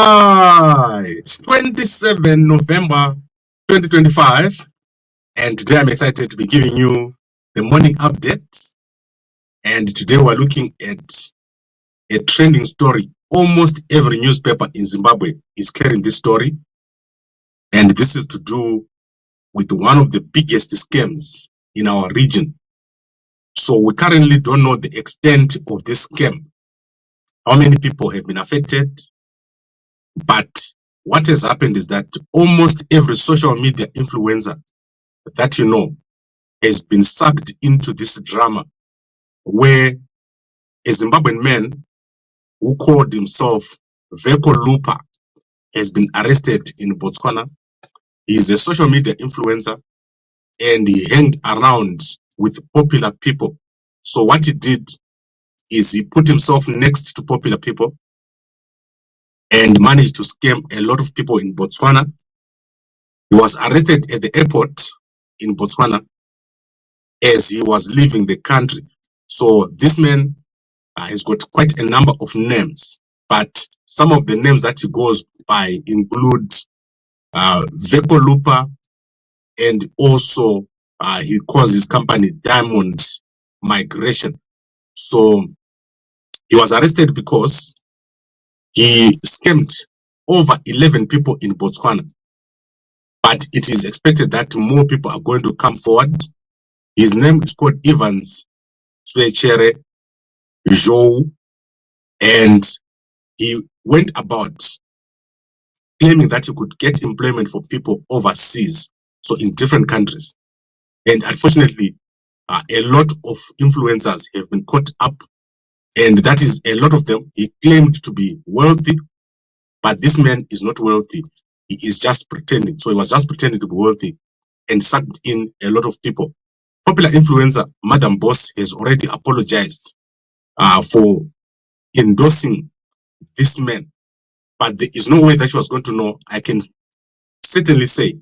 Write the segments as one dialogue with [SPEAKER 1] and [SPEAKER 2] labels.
[SPEAKER 1] It's 27 November 2025, and today I'm excited to be giving you the morning update. And today we're looking at a trending story. Almost every newspaper in Zimbabwe is carrying this story, and this is to do with one of the biggest scams in our region. So we currently don't know the extent of this scam, how many people have been affected. But what has happened is that almost every social media influencer that you know has been sucked into this drama, where a Zimbabwean man who called himself Vecco Lupa has been arrested in Botswana. He is a social media influencer and he hanged around with popular people. So what he did is he put himself next to popular people and managed to scam a lot of people in Botswana. He was arrested at the airport in Botswana as he was leaving the country. So this man has got quite a number of names, but some of the names that he goes by include Vecco Lupa, and also he calls his company Diamond Migration. So he was arrested because he scammed over 11 people in Botswana. But it is expected that more people are going to come forward. His name is called Evans Swechere Joe, and he went about claiming that he could get employment for people overseas, so in different countries. And unfortunately, a lot of influencers have been caught up, and that is a lot of them. He claimed to be wealthy, but this man is not wealthy. He is just pretending. So he was just pretending to be wealthy and sucked in a lot of people. Popular influencer Madam Boss has already apologized for endorsing this man, but there is no way that she was going to know. I can certainly say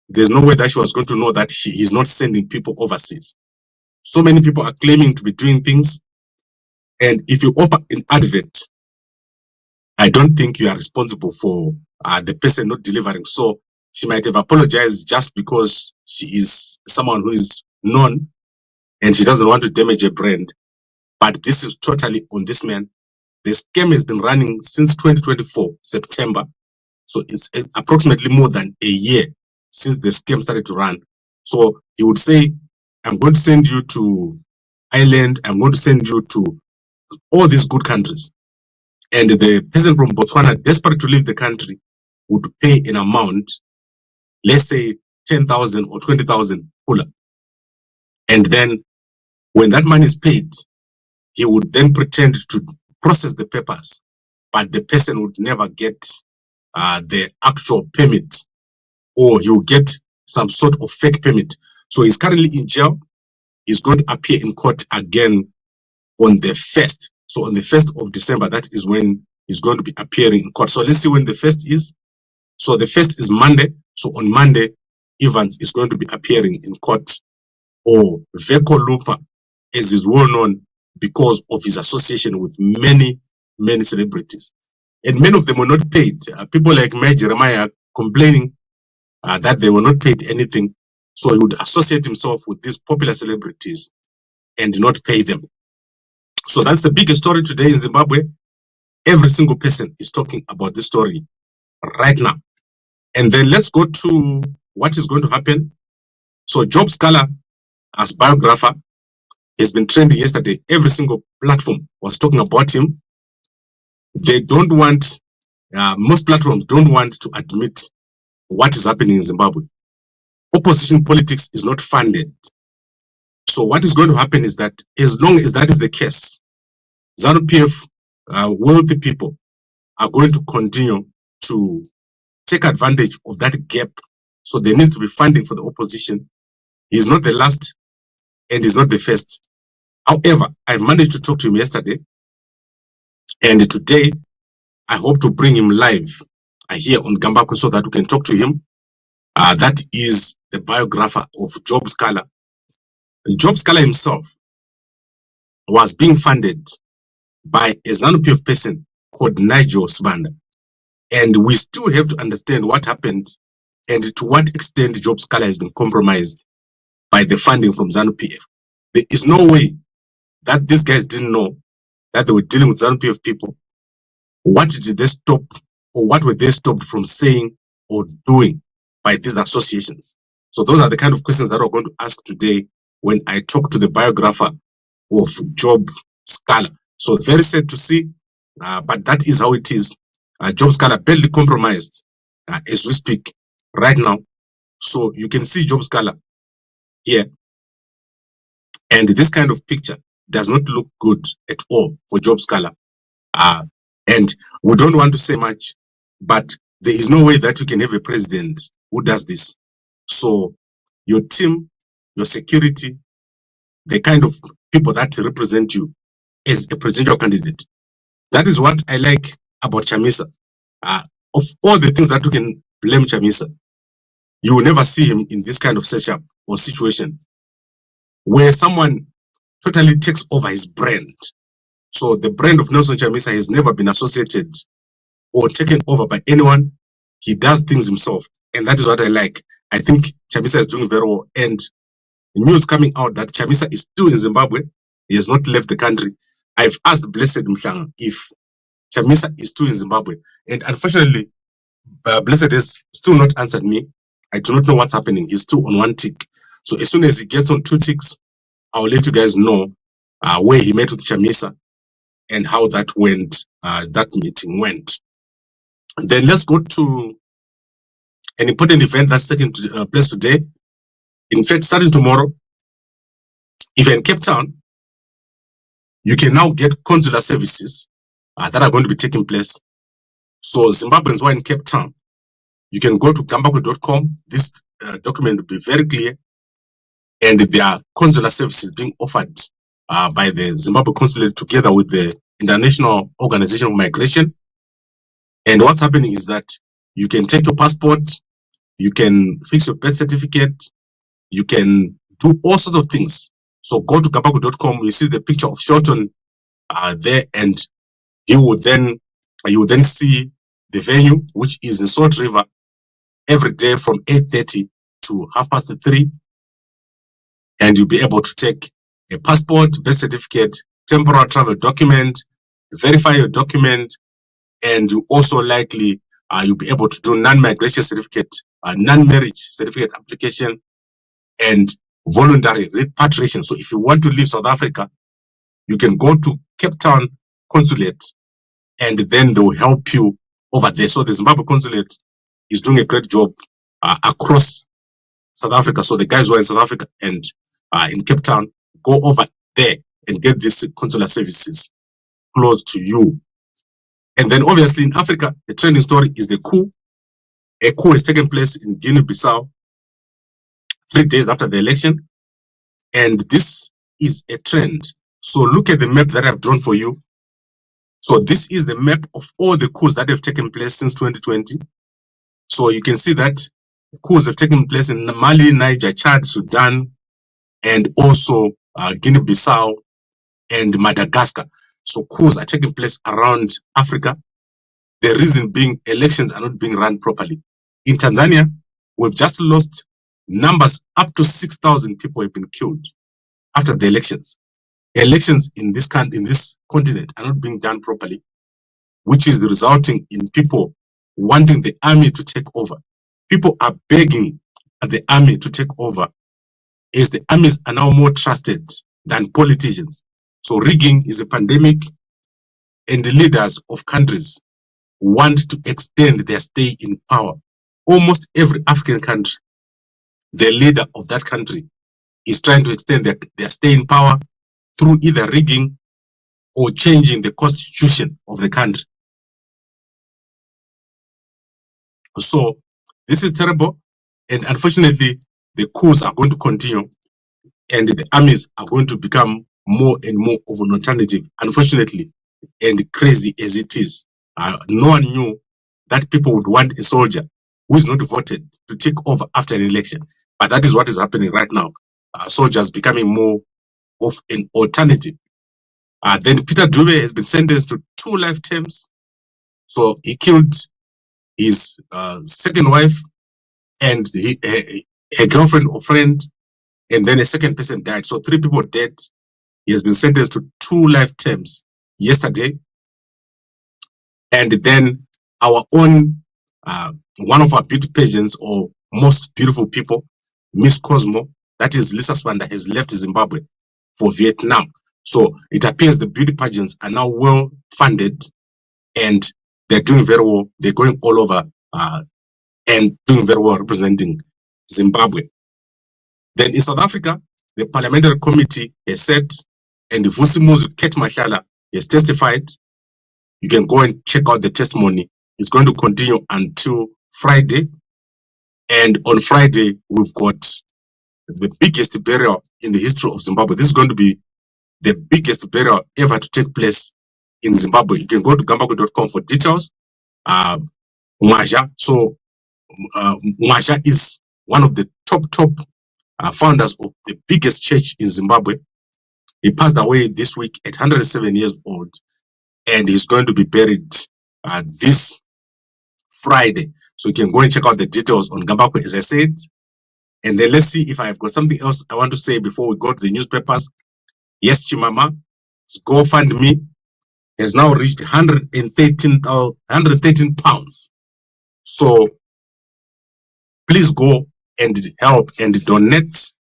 [SPEAKER 1] there's no way that she was going to know that she is not sending people overseas. So many people are claiming to be doing things, and if you offer an advert, I don't think you are responsible for the person not delivering. So she might have apologized just because she is someone who is known and she doesn't want to damage a brand. But this is totally on this man. The scam has been running since 2024, September. So it's approximately more than a year since the scam started to run. So he would say, I'm going to send you to Ireland, I'm going to send you to all these good countries. And the person from Botswana, desperate to leave the country, would pay an amount, let's say 10,000 or 20,000 pula. And then when that money is paid, he would then pretend to process the papers, but the person would never get the actual permit, or he will get some sort of fake permit. So he's currently in jail. He's going to appear in court again on the 1st. So on the 1st of December, that is when he's going to be appearing in court. So let's see when the 1st is. So the 1st is Monday. So on Monday, Evans is going to be appearing in court. Or Vecco Lupa, as is well known because of his association with many celebrities. And many of them were not paid. People like Mayor Jeremiah are complaining that they were not paid anything. So he would associate himself with these popular celebrities and not pay them. So that's the biggest story today in Zimbabwe. Every single person is talking about this story right now. And then let's go to what is going to happen. So Job Scholar, as biographer, has been trending yesterday. Every single platform was talking about him. They don't want, most platforms don't want to admit what is happening in Zimbabwe. Opposition politics is not funded. So what is going to happen is that as long as that is the case, ZANU-PF wealthy people are going to continue to take advantage of that gap. So there needs to be funding for the opposition. He's not the last and he's not the first. However, I've managed to talk to him yesterday, and today I hope to bring him live here on Gambakwe so that we can talk to him. That is the biographer of Job Scholar. Job Scholar himself was being funded by a ZANU-PF person called Nigel Sibanda. And we still have to understand what happened and to what extent Job Scala has been compromised by the funding from ZANU-PF. There is no way that these guys didn't know that they were dealing with ZANU-PF people. What did they stop, or what were they stopped from saying or doing by these associations? So those are the kind of questions that we're going to ask today when I talk to the biographer of Job Scala. So very sad to see, but that is how it is. Job Scala badly compromised as we speak right now. So you can see Job Scala here. And this kind of picture does not look good at all for Job Scala. And we don't want to say much, but there is no way that you can have a president who does this. So your team, your security, the kind of people that represent you as a presidential candidate. That is what I like about Chamisa. Of all the things that you can blame Chamisa, you will never see him in this kind of setup or situation where someone totally takes over his brand. So the brand of Nelson Chamisa has never been associated or taken over by anyone. He does things himself. And that is what I like. I think Chamisa is doing very well. And news coming out that Chamisa is still in Zimbabwe. He has not left the country. I've asked Blessed Mhlanga if Chamisa is still in Zimbabwe. And unfortunately, Blessed has still not answered me. I do not know what's happening. He's still on one tick. So as soon as he gets on 2 ticks, I'll let you guys know where he met with Chamisa and how that went, that meeting went. And then let's go to an important event that's taking place today. In fact, starting tomorrow, if you're in Cape Town, you can now get consular services that are going to be taking place. So Zimbabweans who are in Cape Town, you can go to Gambakwe.com. This document will be very clear. And there are consular services being offered by the Zimbabwe Consulate together with the International Organization of Migration. And what's happening is that you can take your passport, you can fix your birth certificate, you can do all sorts of things. So go to Gambakwe.com, you see the picture of Shorton there, and you will then see the venue, which is in Salt River, every day from 8:30 to 3:30. And you'll be able to take a passport, birth certificate, temporary travel document, verify your document, and you also likely you'll be able to do non-migration certificate, non-marriage certificate application, and voluntary repatriation. So if you want to leave South Africa, you can go to Cape Town Consulate, and then they will help you over there. So the Zimbabwe Consulate is doing a great job across South Africa. So the guys who are in South Africa and in Cape Town, go over there and get these consular services close to you. And then obviously in Africa, the trending story is the coup. A coup has taken place in Guinea-Bissau 3 days after the election. And this is a trend. So look at the map that I've drawn for you. So this is the map of all the coups that have taken place since 2020. So you can see that coups have taken place in Mali, Niger, Chad, Sudan, and also Guinea-Bissau and Madagascar. So coups are taking place around Africa. The reason being elections are not being run properly. In Tanzania, we've just lost numbers up to 6,000 people have been killed after the elections. Elections in this continent are not being done properly, which is resulting in people wanting the army to take over. People are begging the army to take over, as the armies are now more trusted than politicians. So rigging is a pandemic, and the leaders of countries want to extend their stay in power. Almost every African country, the leader of that country is trying to extend their stay in power through either rigging or changing the constitution of the country. So this is terrible, and unfortunately, the coups are going to continue, and the armies are going to become more and more of an alternative, unfortunately, and crazy as it is. No one knew that people would want a soldier who is not voted to take over after an election. But that is what is happening right now. Soldiers becoming more of an alternative. Then Peter Dube has been sentenced to 2 life terms. So he killed his second wife, and her girlfriend or friend, and then a second person died. So 3 people dead. He has been sentenced to 2 life terms yesterday. And then our own, one of our beauty pageants or most beautiful people, Miss Cosmo, that is Lisa Spanda, has left Zimbabwe for Vietnam. So it appears the beauty pageants are now well funded and they're doing very well. They're going all over and doing very well representing Zimbabwe. Then in South Africa, the parliamentary committee has said, and Vusimuzi Kate Mahlala has testified. You can go and check out the testimony. It's going to continue until Friday. And on Friday, we've got the biggest burial in the history of Zimbabwe. This is going to be the biggest burial ever to take place in Zimbabwe. You can go to Gambakwe.com for details. Mwaja. So Mwaja is one of the top founders of the biggest church in Zimbabwe. He passed away this week at 107 years old, and he's going to be buried this Friday. So you can go and check out the details on Gambakwe, as I said. And then let's see if I've got something else I want to say before we go to the newspapers. Yes, Chimama's GoFundMe has now reached 113 pounds. So please go and help and donate.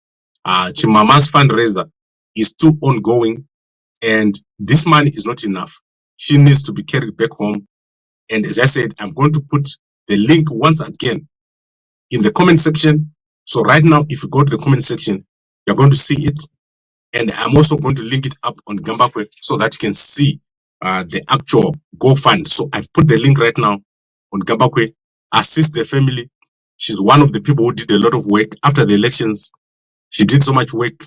[SPEAKER 1] Chimama's fundraiser is still ongoing, and this money is not enough. She needs to be carried back home. And as I said, I'm going to put the link once again in the comment section. So right now, if you go to the comment section, you're going to see it. And I'm also going to link it up on Gambakwe so that you can see the actual GoFund. So I've put the link right now on Gambakwe. Assist the family. She's one of the people who did a lot of work after the elections. She did so much work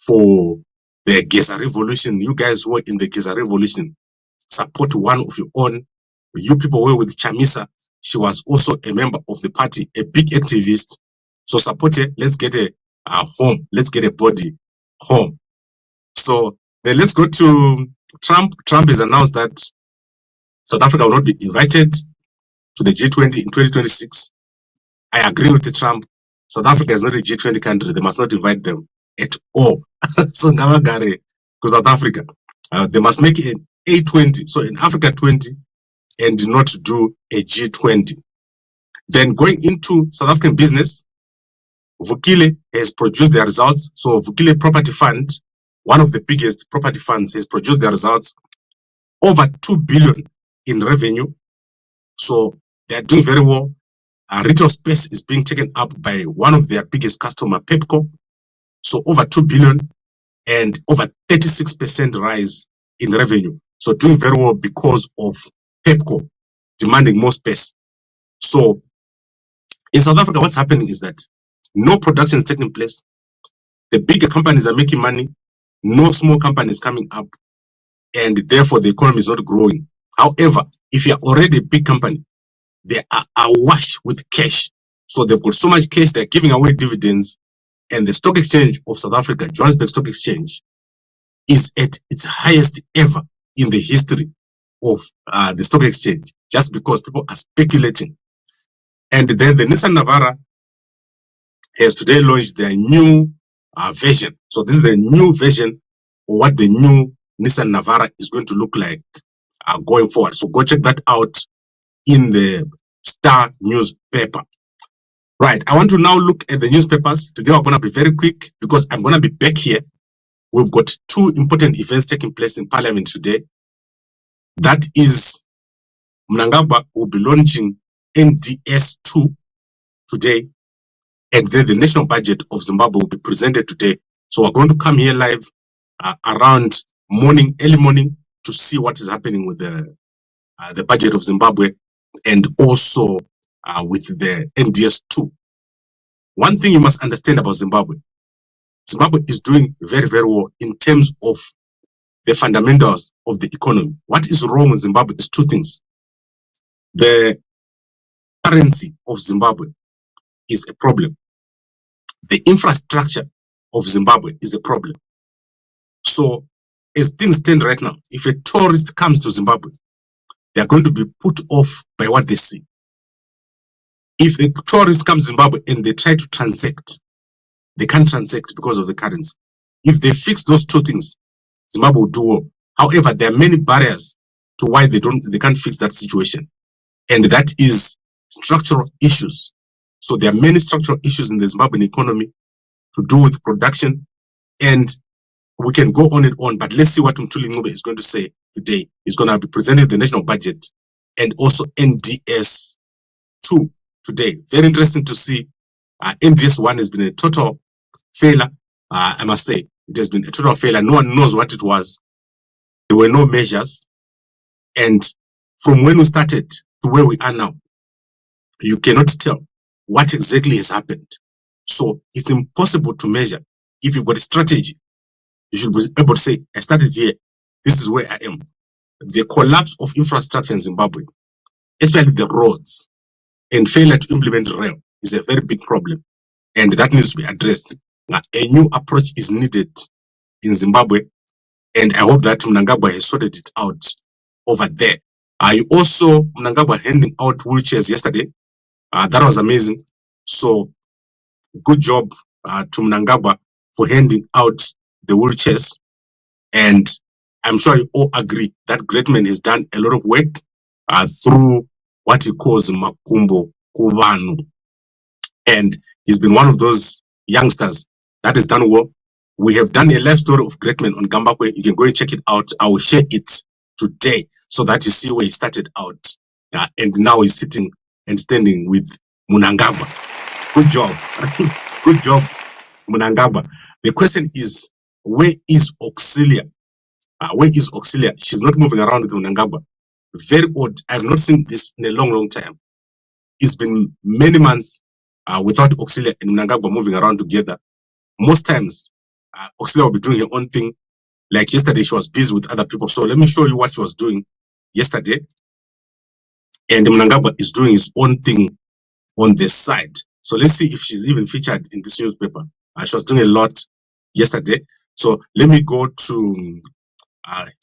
[SPEAKER 1] for the Geza Revolution. You guys who were in the Geza Revolution, support one of your own. You people were with Chamisa. She was also a member of the party, a big activist. So support her. Let's get a home. Let's get a body home. So then let's go to Trump. Trump has announced that South Africa will not be invited to the G20 in 2026. I agree with the Trump. South Africa is not a G20 country. They must not invite them at all. So Ngavagare to South Africa. They must make it an A20, so in Africa 20, and not do a G20. Then going into South African business, Vukile has produced their results. So Vukile Property Fund, one of the biggest property funds, has produced their results. Over 2 billion in revenue. So they're doing very well. Retail space is being taken up by one of their biggest customer, Pepco. So over 2 billion and over 36% rise in revenue. So doing very well because of Pepco demanding more space. So in South Africa, what's happening is that no production is taking place. The bigger companies are making money. No small companies coming up. And therefore, the economy is not growing. However, if you're already a big company, they are awash with cash. So they've got so much cash, they're giving away dividends. And the stock exchange of South Africa, Johannesburg Stock Exchange, is at its highest ever in the history of the stock exchange, just because people are speculating. And then the Nissan Navara has today launched their new version. So this is the new version of what the new Nissan Navara is going to look like going forward. So go check that out in the Star newspaper. Right, I want to now look at the newspapers. Today we're going to be very quick because I'm going to be back here. We've got 2 important events taking place in Parliament today. That is, Mnangagwa will be launching NDS2 today, and then the national budget of Zimbabwe will be presented today. So we're going to come here live around morning, early morning, to see what is happening with the budget of Zimbabwe and also with the NDS2. One thing you must understand about Zimbabwe, Zimbabwe is doing very, very well in terms of the fundamentals of the economy. What is wrong with Zimbabwe is 2 things. The currency of Zimbabwe is a problem. The infrastructure of Zimbabwe is a problem. So as things stand right now, if a tourist comes to Zimbabwe, they are going to be put off by what they see. If the tourists come to Zimbabwe and they try to transact, they can't transact because of the currency. If they fix those two things, Zimbabwe will do well. However, there are many barriers to why they can't fix that situation. And that is structural issues. So there are many structural issues in the Zimbabwean economy to do with production, and we can go on and on, but let's see what Mthuli Ncube is going to say today. He's going to be presenting the national budget and also NDS 2 today. Very interesting to see. NDS 1 has been a total failure. I must say, it has been a total failure. No one knows what it was. There were no measures. And from when we started to where we are now, you cannot tell what exactly has happened. So it's impossible to measure. If you've got a strategy, you should be able to say, I started here, this is where I am. The collapse of infrastructure in Zimbabwe, especially the roads, and failure to implement rail is a very big problem. And that needs to be addressed. Now, a new approach is needed in Zimbabwe, and I hope that Mnangagwa has sorted it out over there. You also, Mnangagwa handing out wheelchairs yesterday. That was amazing. So, good job to Mnangagwa for handing out the wheelchairs. And I'm sure you all agree that great man has done a lot of work through what he calls Makumbo Kuvanu. And he's been one of those youngsters that has done well. We have done a life story of great men on Gambakwe. You can go and check it out. I will share it today so that you see where he started out. And now he's sitting and standing with Mnangagwa. Good job. Good job, Mnangagwa. The question is, where is Auxilia? Where is Auxilia? She's not moving around with Mnangagwa. Very odd. I have not seen this in a long, long time. It's been many months without Auxilia and Mnangagwa moving around together. Most times, Auxilia will be doing her own thing. Like yesterday, she was busy with other people. So let me show you what she was doing yesterday. And Mnangagwa is doing his own thing on the side. So let's see if she's even featured in this newspaper. She was doing a lot yesterday. So let me go to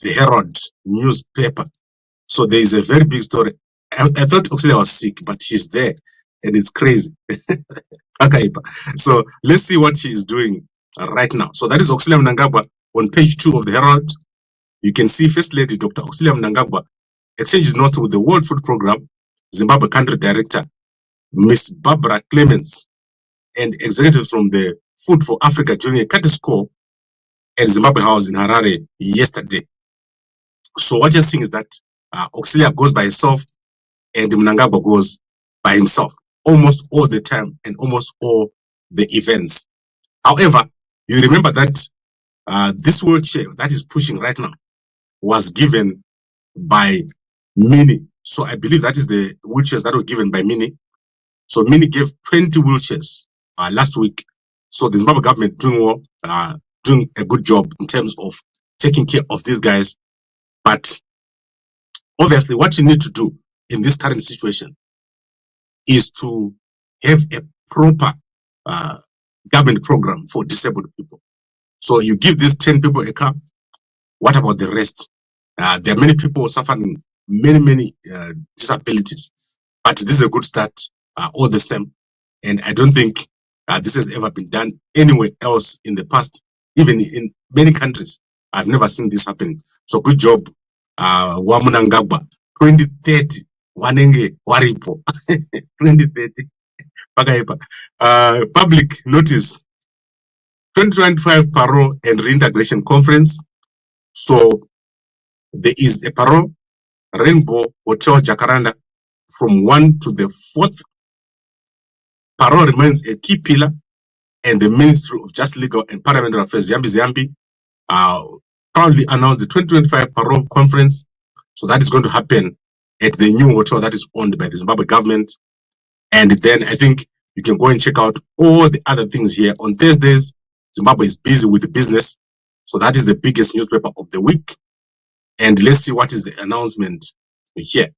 [SPEAKER 1] the Herald newspaper. So there is a very big story. I thought Auxilia was sick, but she's there, and it's crazy. So let's see what she is doing right now. So that is Auxilia Mnangagwa on page 2 of the Herald. You can see First Lady Dr. Auxilia Mnangagwa exchanges notes with the World Food Program, Zimbabwe Country Director, Miss Barbara Clements, and executives from the Food for Africa during a courtesy call at Zimbabwe House in Harare yesterday. So what you're seeing is that Auxilia goes by herself and Mnangagwa goes by himself almost all the time and almost all the events. However, you remember that this wheelchair that is pushing right now was given by Mini. So I believe that is the wheelchairs that were given by Mini. So Mini gave 20 wheelchairs last week. So the Zimbabwe government doing a good job in terms of taking care of these guys. But obviously, what you need to do in this current situation is to have a proper government program for disabled people. So you give these 10 people a car. What about the rest? There are many people suffering many disabilities, but this is a good start all the same. And I don't think this has ever been done anywhere else in the past, even in many countries. I've never seen this happening. So good job, Mnangagwa. 2030, wanenge waripo. 2030. Public notice. 2025 Parole and Reintegration Conference. So there is a Parole Rainbow Hotel Jacaranda from 1 to the 4th. Parole remains a key pillar, and the Ministry of Just Legal and Parliamentary Affairs, Zambia, proudly announced the 2025 Parole Conference. So that is going to happen at the new hotel that is owned by the Zimbabwe government. And then I think you can go and check out all the other things here. On Thursdays, Zimbabwe is busy with the business. So that is the biggest newspaper of the week. And let's see what is the announcement here.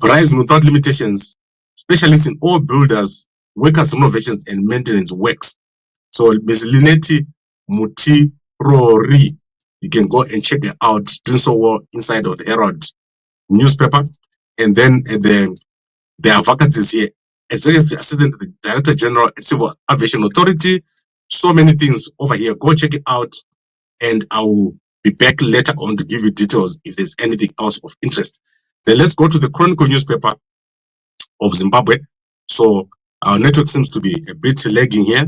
[SPEAKER 1] Rising without limitations, specialists in all builders, workers, renovations, and maintenance works. So Ms. Linetti Mutirori, you can go and check it out, doing so well inside of the Herald newspaper. And then at the There are vacancies here. Executive Assistant to the Director General at Civil Aviation Authority. So many things over here. Go check it out, and I will be back later on to give you details if there's anything else of interest. Then let's go to the Chronicle newspaper of Zimbabwe. So our network seems to be a bit lagging here.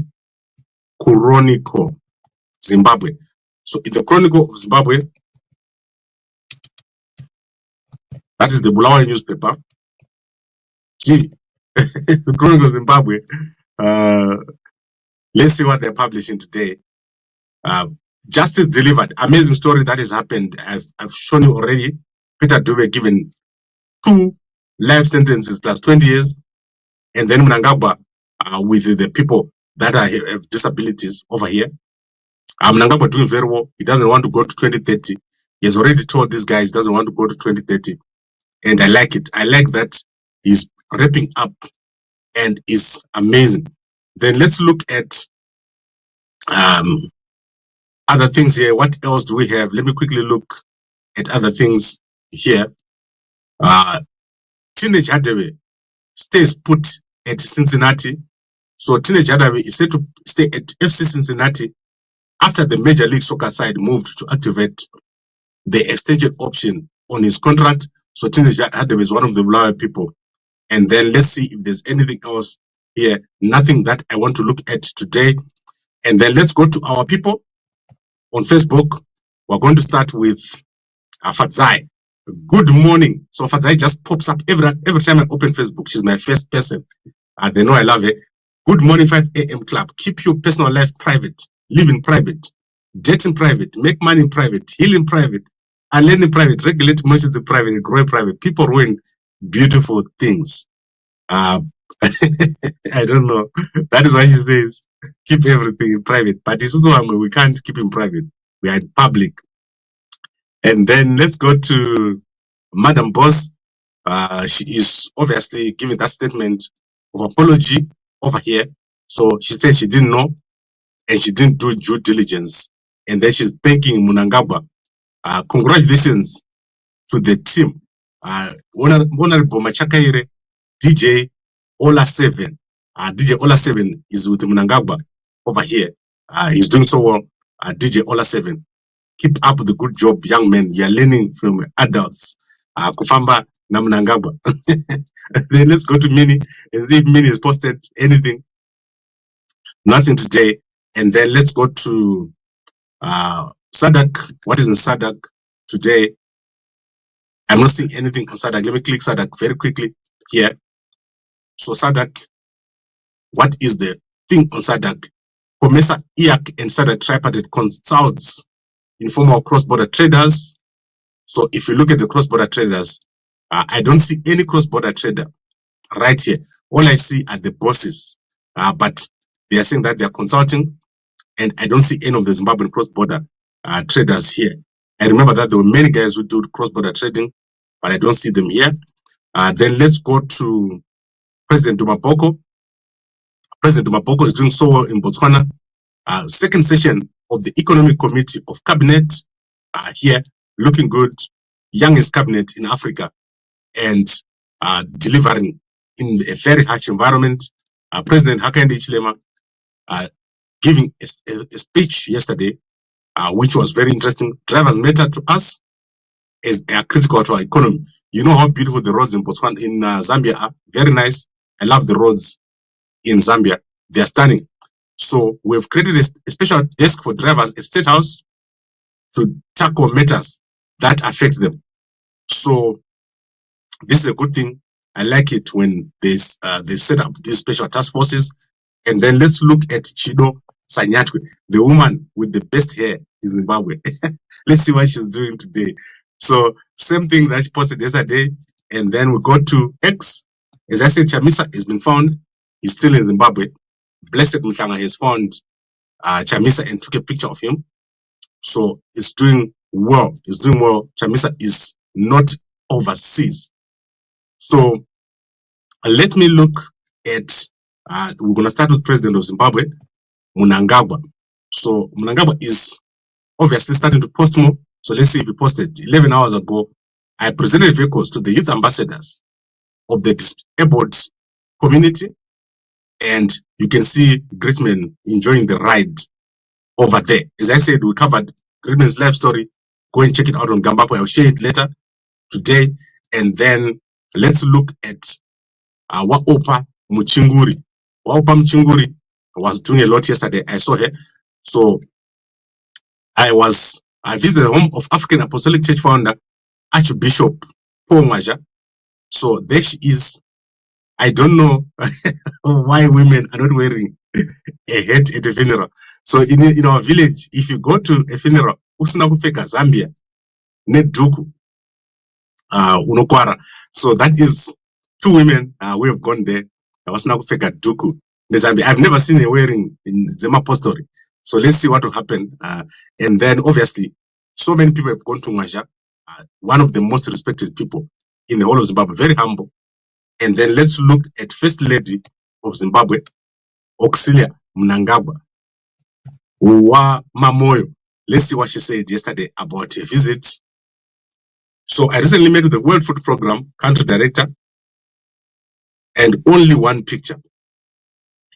[SPEAKER 1] Chronicle Zimbabwe. So in the Chronicle of Zimbabwe, that is the Bulawayo newspaper. Gee, the Chronicle of Zimbabwe. Let's see what they're publishing today. Justice delivered. Amazing story that has happened. I've shown you already. Peter Dube given 2 life sentences plus 20 years. And then Mnangagwa with the people that have disabilities over here. Mnangagwa doing very well. He doesn't want to go to 2030. He has already told these guys he doesn't want to go to 2030. And I like it. I like that he's wrapping up and is amazing. Then let's look at other things here. What else do we have? Let me quickly look at other things here. Teenage Hadebe stays put at Cincinnati. So Teenage Hadebe is said to stay at FC Cincinnati after the Major League Soccer side moved to activate the extension option on his contract. So Teenage Hadebe is one of the loyal people. And then let's see if there's anything else here. Nothing that I want to look at today. And then let's go to our people on Facebook. We're going to start with Fadzai. Good morning. So Fadzai just pops up every time I open Facebook. She's my first person. They know I love it. Good morning, 5 a.m. club. Keep your personal life private. Live in private. Date in private. Make money in private. Heal in private. And learn in private. Regulate emotions in private. And grow in private. People ruin beautiful things. I don't know. That is why she says keep everything in private. But it's also we can't keep in private. We are in public. And then let's go to Madam Boss. She is obviously giving that statement of apology over here. So she said she didn't know and she didn't do due diligence. And then she's thanking Mnangagwa. Congratulations to the team. Honorable Machakaire, DJ Ola 7. DJ Ola 7 is with Mnangagwa over here. He's doing so well. DJ Ola 7. Keep up the good job, young men. You're learning from adults. Kufamba na Mnangagwa. Then let's go to Mini and see if Mini has posted anything. Nothing today. And then let's go to Sadak. What is in Sadak today? I'm not seeing anything on Sadak. Let me click Sadak very quickly here. So Sadak, what is the thing on Sadak? Comesa, IAC, and Sadak tripartite consults informal cross-border traders. So if you look at the cross-border traders, I don't see any cross-border trader right here. All I see are the bosses, but they are saying that they are consulting, and I don't see any of the Zimbabwean cross-border traders here. I remember that there were many guys who do cross-border trading, but I don't see them here. Then let's go to President Dumaboko. President Dumaboko is doing so well in Botswana. Second session of the Economic Committee of Cabinet here, looking good. Youngest cabinet in Africa and delivering in a very harsh environment. President Hakainde Hichilema giving a speech yesterday, which was very interesting. Drivers matter to us as they are critical to our economy. You know how beautiful the roads in Botswana, in Zambia are. Very nice. I love the roads in Zambia. They are stunning. So we've created a special desk for drivers at State House to tackle matters that affect them. So this is a good thing. I like it when they set up these special task forces. And then let's look at Chido Sanyatwe, the woman with the best hair in Zimbabwe. Let's see what she's doing today. So same thing that she posted yesterday. And then we go to X. As I said, Chamisa has been found. He's still in Zimbabwe. Blessed Mhlanga has found Chamisa and took a picture of him. So it's doing well. It's doing well. Chamisa is not overseas. So let me look at, we're going to start with President of Zimbabwe, Mnangagwa. So Mnangagwa is obviously starting to post more. So let's see if he posted 11 hours ago. I presented vehicles to the youth ambassadors of the airport community, and you can see Gritman enjoying the ride over there. As I said, we covered Gritman's life story. Go and check it out on Gambakwe. I'll share it later today. And then let's look at Waopa Muchinguri. Waopa Muchinguri was doing a lot yesterday. I saw her. So I visited the home of African Apostolic Church founder, Archbishop Paul Maja. So there she is. I don't know why women are not wearing a hat at a funeral. So in our village, if you go to a funeral, usina kufeka Zambia, neduku, unokwara. So that is two women we have gone there. Usina kufeka duku ne Zambia. I've never seen her wearing in Zema Apostle. So let's see what will happen. And then obviously, so many people have gone to Maja, one of the most respected people in the whole of Zimbabwe, very humble. And then let's look at First Lady of Zimbabwe, Auxilia Mnangagwa, Wa Mamoyo. Let's see what she said yesterday about a visit. So I recently met with the World Food Program country director, and only one picture.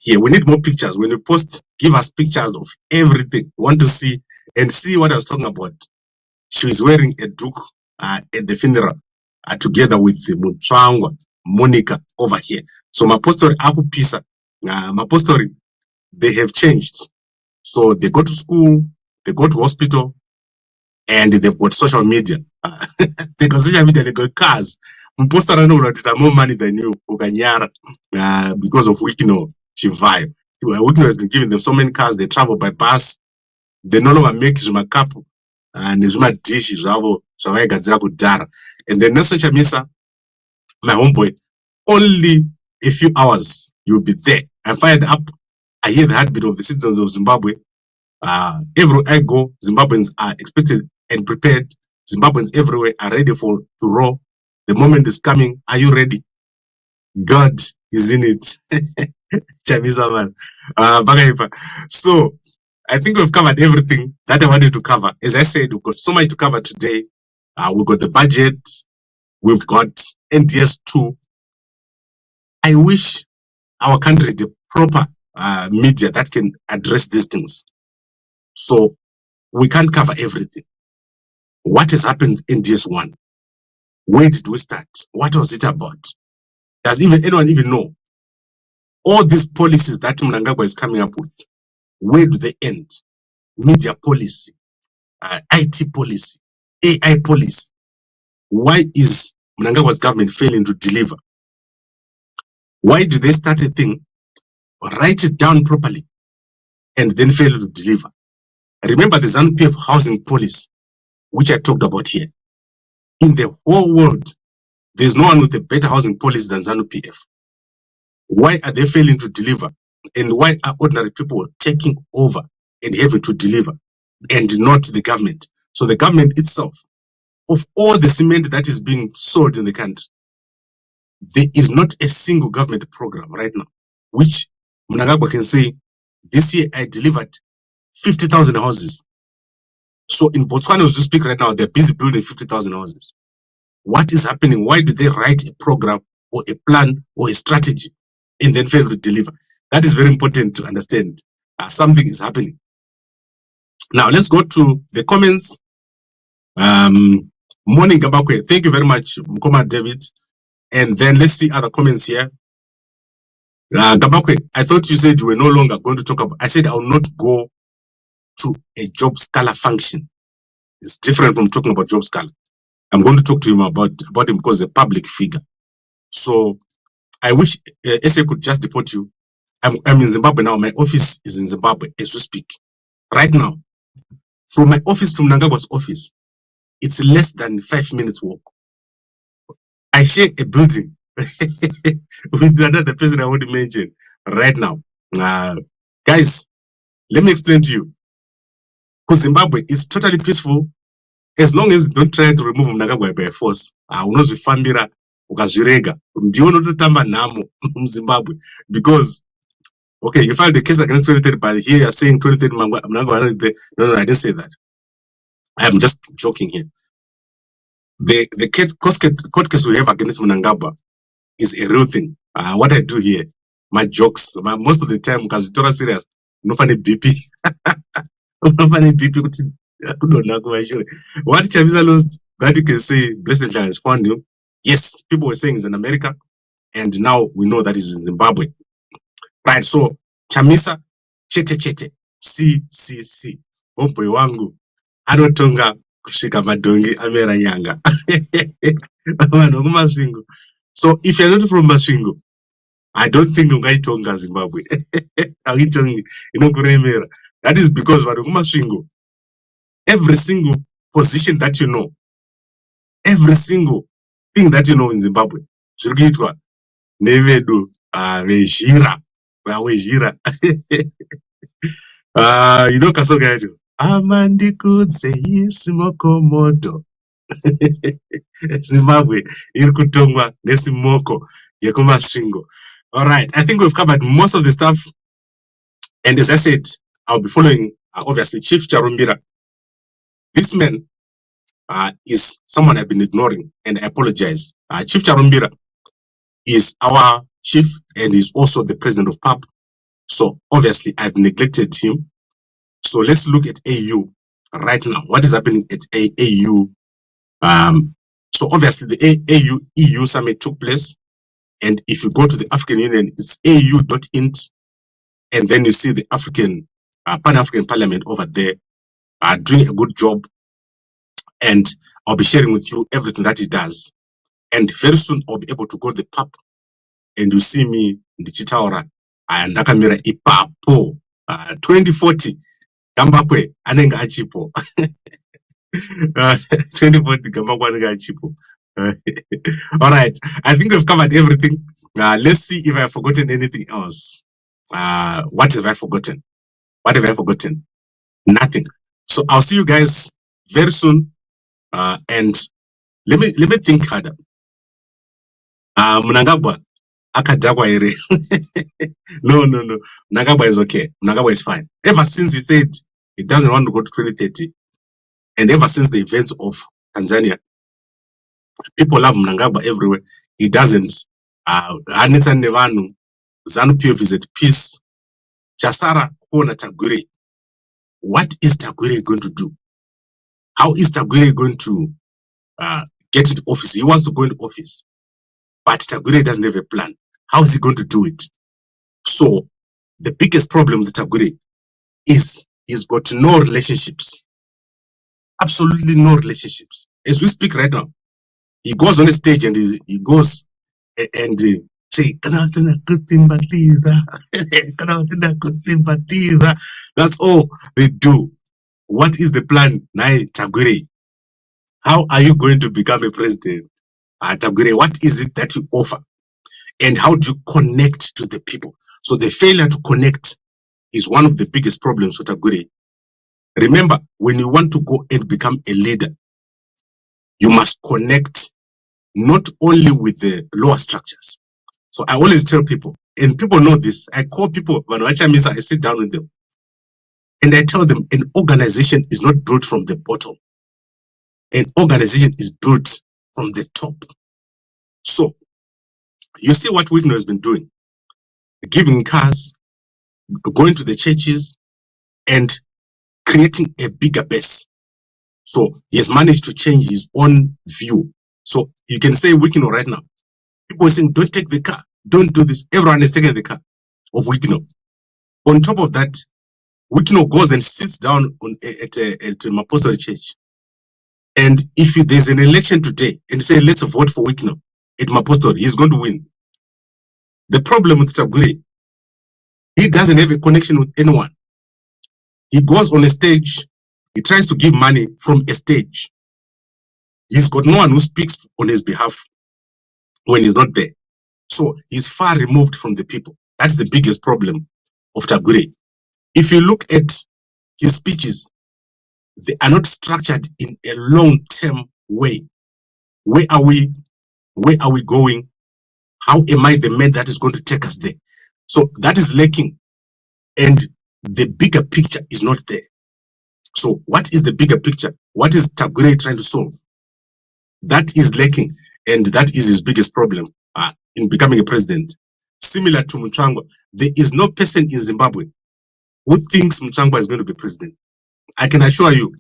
[SPEAKER 1] Here, we need more pictures. When you post, give us pictures of everything. We want to see and see what I was talking about. She was wearing a duke at the funeral together with the Mutswangwa Monica over here. So my pastor Apu Pisa, my pastor, they have changed. So they go to school, they go to hospital, and they've got social media. They got social media, they got cars. Pastor I know that more money than you, Ukanyara, because of Wikino Chivai. Wikino has been giving them so many cars, they travel by bus, they no longer make Zuma Kapu and Zuma Dish, Dara. And then next social media, my homeboy, only a few hours you'll be there. I'm fired up. I hear the heartbeat of the citizens of Zimbabwe. Everywhere I go, Zimbabweans are expected and prepared. Zimbabweans everywhere are ready to roar. The moment is coming. Are you ready? God is in it. Chamisa man. So I think we've covered everything that I wanted to cover. As I said, we've got so much to cover today. We've got the budget. We've got NDS2. I wish our country had the proper media that can address these things. So we can't cover everything. What has happened in NDS1? Where did we start? What was it about? Does anyone even know? All these policies that Mnangagwa is coming up with, where do they end? Media policy, IT policy, AI policy. Why is Mnangagwa's government failing to deliver? Why do they start a thing, write it down properly, and then fail to deliver? Remember the ZANU-PF housing policy, which I talked about here. In the whole world, there's no one with a better housing policy than ZANU-PF. Why are they failing to deliver? And why are ordinary people taking over and having to deliver and not the government? So the government itself, of all the cement that is being sold in the country, there is not a single government program right now, which Mnangagwa can say, this year I delivered 50,000 houses. So in Botswana, as you speak right now, they're busy building 50,000 houses. What is happening? Why do they write a program or a plan or a strategy and then fail to deliver? That is very important to understand. Something is happening. Now, let's go to the comments. Morning, Gambakwe. Thank you very much, Mkoma David. And then let's see other comments here. Gambakwe, I thought you said you were no longer going to talk about. I said I will not go to a job scholar function. It's different from talking about job scholar. I'm going to talk to him about him because he's a public figure. So I wish SA could just deport you. I'm in Zimbabwe now. My office is in Zimbabwe as we speak. Right now, from my office to Mnangagwa's office, it's less than 5 minutes walk. I share a building with another person I want to mention right now. Guys, let me explain to you. Because Zimbabwe is totally peaceful as long as you don't try to remove Mnangagwa by force. Unozvifambira ukazvirega ndiwo nototamba nhamo muZimbabwe, because okay, you filed the case against 2030, but here you're saying 2030 Mnangagwa. No, I didn't say that. I am just joking here. The court case we have against Mnangagwa is a real thing. What I do here, my jokes, most of the time, because it's serious, no funny BP. No funny BP. What Chamisa lost, that you can say, Blessed is found you. Yes, people were saying it's in America, and now we know that it's in Zimbabwe. Right, so Chamisa, chete, C. Omboy wangu, anotonga kushika madongi amera nyanga. So if you're not from Masvingo, I don't think ungaitonga Zimbabwe. That is because Masvingo, every single position that you know, every single thing that you know in Zimbabwe, zvirikuitwa nevedu vejira. You know kasoga yacho, amandikudze isimokomodo. Zimbabwe iri kutongwa nesimoko yekumasvingo. All right, I think we've covered most of the stuff, and as I said, I'll be following obviously Chief Charumbira. This man is someone I've been ignoring, and I apologize. Chief Charumbira is our chief and is also the president of PAP. So obviously I've neglected him. So let's look at AU right now. What is happening at AU? So obviously the AU-EU summit took place. And if you go to the African Union, it's au.int. And then you see the African, Pan-African Parliament over there doing a good job. And I'll be sharing with you everything that it does. And very soon I'll be able to go to the PAP and you see me in the Chitaura and Nakamira Ipapo 2040 Gambakwe anenga achipo 2040 Gambakwe anenga achipo. All right, I think we've covered everything. Let's see if I've forgotten anything else. What have I forgotten? What have I forgotten? Nothing. So I'll see you guys very soon. And let me think harder. Mnangagwa akadakwa ere. No. Mnangagwa is okay. Mnangagwa is fine. Ever since he said he doesn't want to go to 2030, and ever since the events of Tanzania, people love Mnangagwa everywhere. He doesn't. Anitsa Nevanu, ZANU-PF is at peace. Chasara Kona Tagure. What is Tagure going to do? How is Tagure going to get into office? He wants to go into office, but Tagure doesn't have a plan. How is he going to do it? So the biggest problem with Tagure is he's got no relationships. Absolutely no relationships. As we speak right now, he goes on a stage and he goes and say, that's all they do. What is the plan, Nai Tagure? How are you going to become a president? Tagure, what is it that you offer? And how do you connect to the people? So the failure to connect is one of the biggest problems with Tagure. Remember, when you want to go and become a leader, you must connect not only with the lower structures. So I always tell people, and people know this, I call people, when I sit down with them, and I tell them an organization is not built from the bottom. An organization is built from the top. So you see what Wigno has been doing, giving cars, going to the churches, and creating a bigger base. So he has managed to change his own view. So you can say Wigno right now. People are saying, don't take the car, don't do this. Everyone is taking the car of Wigno. On top of that, Wigno goes and sits down at Maposto Church. And if there's an election today and say, let's vote for Wigno at Maposto, he's going to win. The problem with Tagure, he doesn't have a connection with anyone. He goes on a stage, he tries to give money from a stage. He's got no one who speaks on his behalf when he's not there. So he's far removed from the people. That's the biggest problem of Tagure. If you look at his speeches, they are not structured in a long-term way. Where are we? Where are we going? How am I the man that is going to take us there? So that is lacking. And the bigger picture is not there. So what is the bigger picture? What is Tagure trying to solve? That is lacking. And that is his biggest problem. in becoming a president. Similar to Muchangwa, there is no person in Zimbabwe who thinks Muchangwa is going to be president. I can assure you,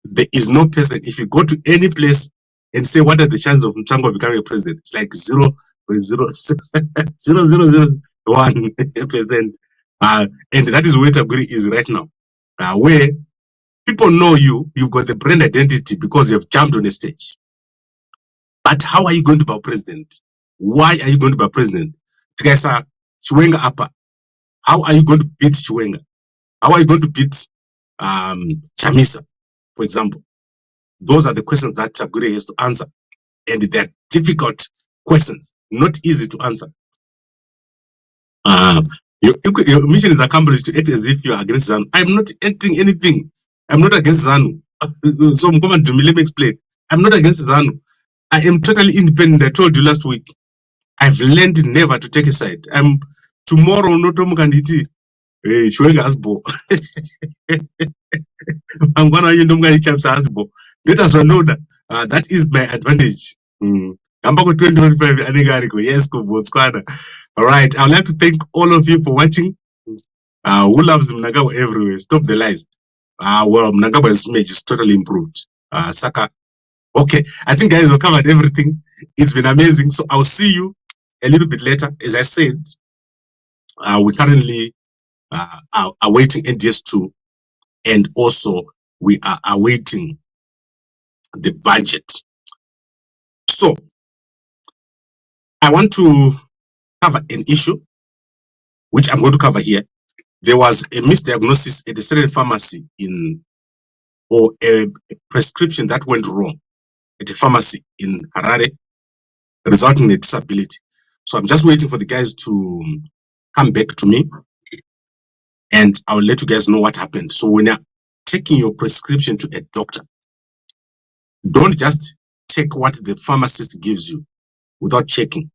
[SPEAKER 1] there is no person. If you go to any place and say what are the chances of Muchangwa becoming a president, it's like 0.0001%. And that is where Taburi is right now, where people know you've got the brand identity because you have jumped on a stage. But how are you going to be president? Why are you going to be president? Tigasa Chiwenga Apa. How are you going to beat Chiwenga? How are you going to beat Chamisa, for example? Those are the questions that Taburi has to answer. And they're difficult questions, not easy to answer. Your mission is accomplished to act as if you are against ZANU. I'm not acting anything. I'm not against ZANU. So let me explain. I'm not against ZANU. I am totally independent. I told you last week. I've learned never to take a side. I'm tomorrow not Mukanditi. Chiwenga Asbo. I'm gonna Asbo. Let us know that that is my advantage. Gambakwe 2025 yes, Botswana. All right. I would like to thank all of you for watching. Who loves Mnangagwa everywhere? Stop the lies. Well, Mnangagwa's image is totally improved. Saka. Okay. I think guys we covered everything. It's been amazing. So I'll see you a little bit later. As I said, we currently are awaiting NDS2, and also we are awaiting the budget. So I want to cover an issue, which I'm going to cover here. There was a misdiagnosis at a certain pharmacy or a prescription that went wrong at a pharmacy in Harare, resulting in a disability. So I'm just waiting for the guys to come back to me, and I'll let you guys know what happened. So when you're taking your prescription to a doctor, don't just take what the pharmacist gives you without checking.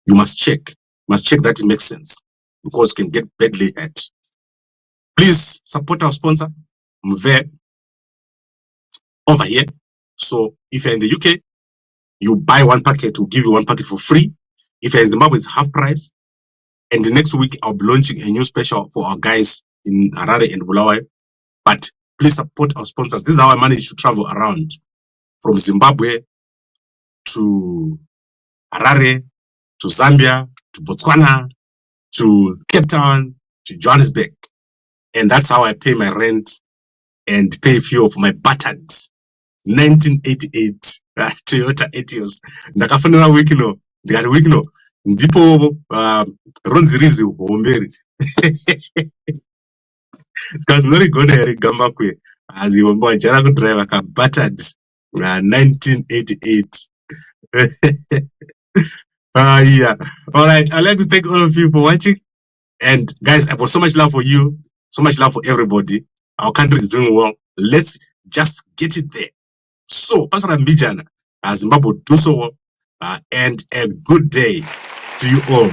[SPEAKER 1] You must check. You must check that it makes sense, because it can get badly hurt. Please support our sponsor, Mve, over here. So if you're in the UK, you buy one packet, we'll give you one packet for free. If you're in Zimbabwe, it's half price. And the next week, I'll be launching a new special for our guys in Harare and Bulawayo. But please support our sponsors. This is how I managed to travel around from Zimbabwe to Harare, to Zambia, to Botswana, to Cape Town, to Johannesburg. And that's how I pay my rent and pay fuel for my battered 1988 Toyota Etios. Ndakafanira wikino, ndikati wikino, ndipo ronzirizi uhomberi. Because not going to Gambakwe as you were jara driver ka battered 1988. Yeah. All right. I'd like to thank all of you for watching. And guys, I've got so much love for you, so much love for everybody. Our country is doing well. Let's just get it there. So, Pastor Mbijana, Zimbabwe do so well, and a good day to you all.